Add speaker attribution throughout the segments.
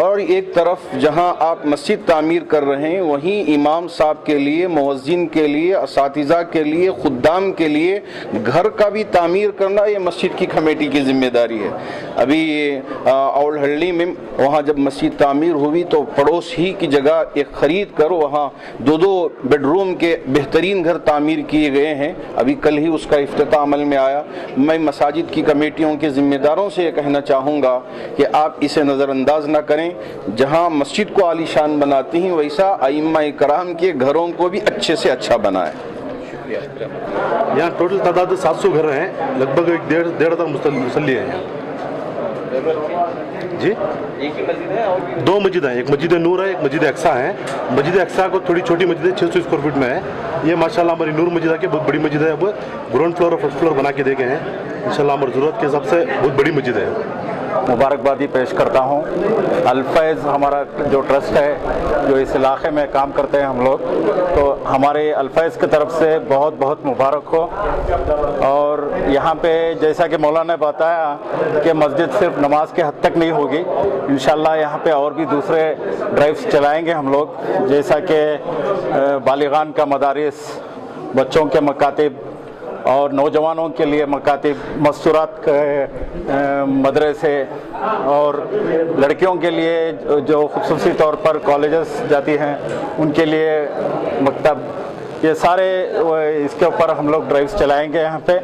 Speaker 1: اور ایک طرف جہاں آپ مسجد تعمیر کر رہے ہیں وہیں امام صاحب کے لیے، مؤذن کے لیے، اساتذہ کے لیے، خدام کے لیے گھر کا بھی تعمیر کرنا یہ مسجد کی کمیٹی کی ذمہ داری ہے۔ ابھی اول ہلڈی میں وہاں جب مسجد تعمیر ہوئی تو پڑوس ہی کی جگہ ایک خرید کر وہاں 2 بیڈ روم کے بہترین گھر تعمیر کیے گئے ہیں۔ ابھی کل ہی اس کا افتتاح عمل میں آیا۔ میں مساجد کی کمیٹیوں کے ذمہ داروں سے یہ کہنا چاہوں گا کہ آپ اسے نظر انداز نہ کریں، جہاں مسجد کو عالی شان بناتی ہیں ویسا ائمہ کرام کے گھروں کو بھی اچھے سے اچھا بنائیں۔
Speaker 2: یہاں ٹوٹل تعداد 700 گھر ہیں، لگ بھگ 1,500 مسلی ہیں یہاں جی۔ 2 مسجد ہیں، ایک مسجد نور ہے، ایک مسجد اقصیٰ ہے۔ مسجد اقصیٰ کو تھوڑی چھوٹی مسجد ہے، 600 اسکوائر فٹ میں ہے۔ یہ ماشاءاللہ ہماری نور مسجد ہے کہ بہت بڑی مسجد ہے، اب گراؤنڈ فلور اور فرسٹ فلور بنا کے دے گئے ہیں انشاءاللہ، ہماری ضرورت کے حساب سے بہت بڑی مسجد ہے۔
Speaker 3: مبارکبادی پیش کرتا ہوں۔ الفیض ہمارا جو ٹرسٹ ہے جو اس علاقے میں کام کرتے ہیں ہم لوگ، تو ہمارے الفیض کی طرف سے بہت بہت مبارک ہو۔ اور یہاں پہ جیسا کہ مولانا نے بتایا کہ مسجد صرف نماز کے حد تک نہیں ہوگی، انشاءاللہ یہاں پہ اور بھی دوسرے ڈرائیوز چلائیں گے ہم لوگ، جیسا کہ بالغان کا مدارس، بچوں کے مکاتب اور نوجوانوں کے لیے مکاتب، مستورات کے مدرسے، اور لڑکیوں کے لیے جو خصوصی طور پر کالجز جاتی ہیں ان کے لیے مکتب، یہ سارے اس کے اوپر ہم لوگ ڈرائیوز چلائیں گے یہاں پہ۔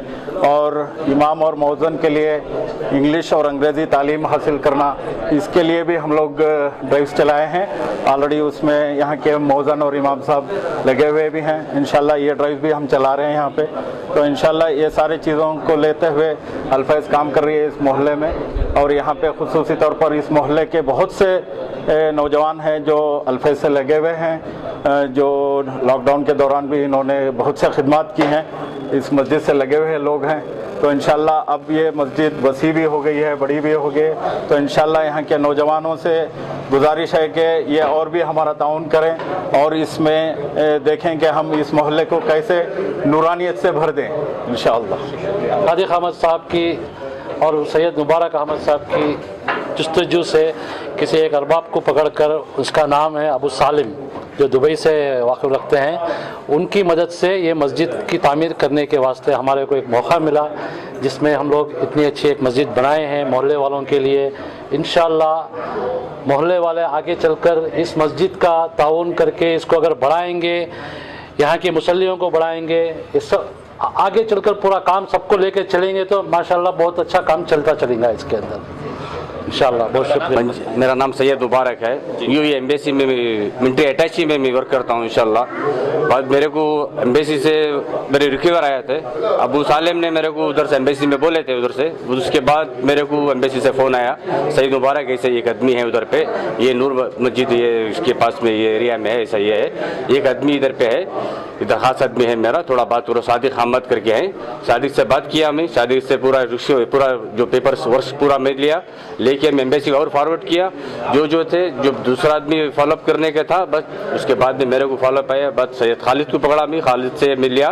Speaker 3: اور امام اور مؤذن کے لیے انگلش اور انگریزی تعلیم حاصل کرنا، اس کے لیے بھی ہم لوگ ڈرائیوز چلائے ہیں۔ آلریڈی اس میں یہاں کے مؤذن اور امام صاحب لگے ہوئے بھی ہیں، انشاءاللہ یہ ڈرائیو بھی ہم چلا رہے ہیں یہاں پہ۔ تو انشاءاللہ یہ سارے چیزوں کو لیتے ہوئے الفیض کام کر رہی ہے اس محلے میں، اور یہاں پہ خصوصی طور پر اس محلے کے بہت سے نوجوان ہیں جو الفیض سے لگے ہوئے ہیں، جو لاک ڈاؤن کے دوران بھی انہوں نے بہت سے خدمات کی ہیں، اس مسجد سے لگے ہوئے لوگ ہیں۔ تو انشاءاللہ اب یہ مسجد وسیع بھی ہو گئی ہے، بڑی بھی ہو گئی، تو انشاءاللہ یہاں کے نوجوانوں سے گزارش ہے کہ یہ اور بھی ہمارا تعاون کریں اور اس میں دیکھیں کہ ہم اس محلے کو کیسے نورانیت سے بھر دیں انشاءاللہ۔
Speaker 4: صادق احمد صاحب کی اور سید مبارک احمد صاحب کی جستجو سے کسی ایک ارباب کو پکڑ کر، اس کا نام ہے ابو سالم، جو دبئی سے واقف رکھتے ہیں، ان کی مدد سے یہ مسجد کی تعمیر کرنے کے واسطے ہمارے کو ایک موقع ملا، جس میں ہم لوگ اتنی اچھی ایک مسجد بنائے ہیں محلے والوں کے لیے۔ انشاءاللہ محلے والے آگے چل کر اس مسجد کا تعاون کر کے اس کو اگر بڑھائیں گے، یہاں کے مصلیوں کو بڑھائیں گے، اس آگے چل کر پورا کام سب کو لے کے چلیں گے تو ماشاءاللہ بہت اچھا کام چلتا چلے گا اس کے اندر انشاءاللہ۔ بہت شکریہ۔
Speaker 5: میرا نام سید مبارک ہے، یو اے ایمبیسی میں ملٹری اٹیچی میں ورک کرتا ہوں انشاءاللہ۔ بعد میرے کو ایمبیسی سے میرے ریکیور آیا تھے، ابو سالم نے میرے کو ادھر سے ایمبیسی میں بولے تھے ادھر سے، اس کے بعد میرے کو ایمبیسی سے فون آیا، سید مبارک ایسے ایک آدمی ہے ادھر پہ، یہ نور مسجد یہ اس کے پاس میں یہ ایریا میں ہے، ایسا یہ ہے، ایک آدمی ادھر پہ ہے، ادھر خاص آدمی ہے میرا، تھوڑا بات پورا صادق احمد کر کے ہے، صادق سے بات کیا میں، صادق سے پورا جو پیپرس ورک پورا میں لیا، لے کے میں ایمبیسی اور فارورڈ کیا، جو تھے جو دوسرا آدمی فالو اپ کرنے کا تھا، بس اس کے بعد میں میرے کو فالو اپ آیا، بس سید خالد کو پکڑا، میں خالد سے مل لیا،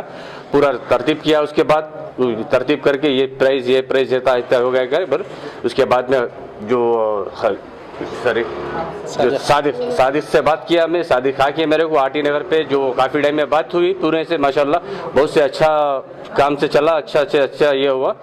Speaker 5: پورا ترتیب کیا، اس کے بعد ترتیب کر کے یہ پرائز دیتا ہو گیا گھر پر، اس کے بعد میں جو صادق سے بات کیا میں، صادق آ کے میرے کو آر ٹی نگر پہ جو کافی ٹائم میں بات ہوئی، پورے سے ماشاءاللہ بہت سے اچھا کام سے چلا، اچھا یہ ہوا،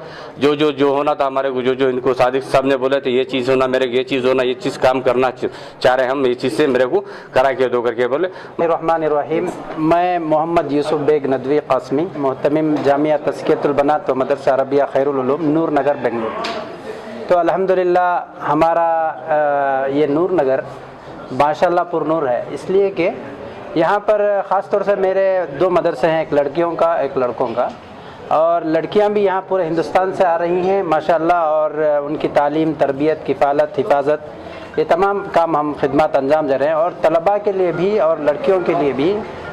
Speaker 5: جو ہونا تھا ہمارے کو، جو ان کو صادق صاحب نے بولے تھے یہ چیز ہونا، میرے یہ چیز ہونا، یہ چیز کام کرنا چاہ رہے ہیں ہم، یہ چیز سے میرے کو کرا کے دو کر کے بولے۔
Speaker 6: الرحمن الرحیم، میں محمد یوسف بیگ ندوی قاسمی، محتمم جامعہ تزکیۃ البنات و مدرسہ عربیہ خیر العلوم، نور نگر، بنگلور۔ تو الحمدللہ ہمارا یہ نور نگر ماشاءاللہ پر نور ہے، اس لیے کہ یہاں پر خاص طور سے میرے 2 مدرسے ہیں، ایک لڑکیوں کا ایک لڑکوں کا، اور لڑکیاں بھی یہاں پورے ہندوستان سے آ رہی ہیں ماشاءاللہ، اور ان کی تعلیم، تربیت، کفالت، حفاظت، یہ تمام کام ہم خدمات انجام دے رہے ہیں، اور طلباء کے لیے بھی اور لڑکیوں کے لیے بھی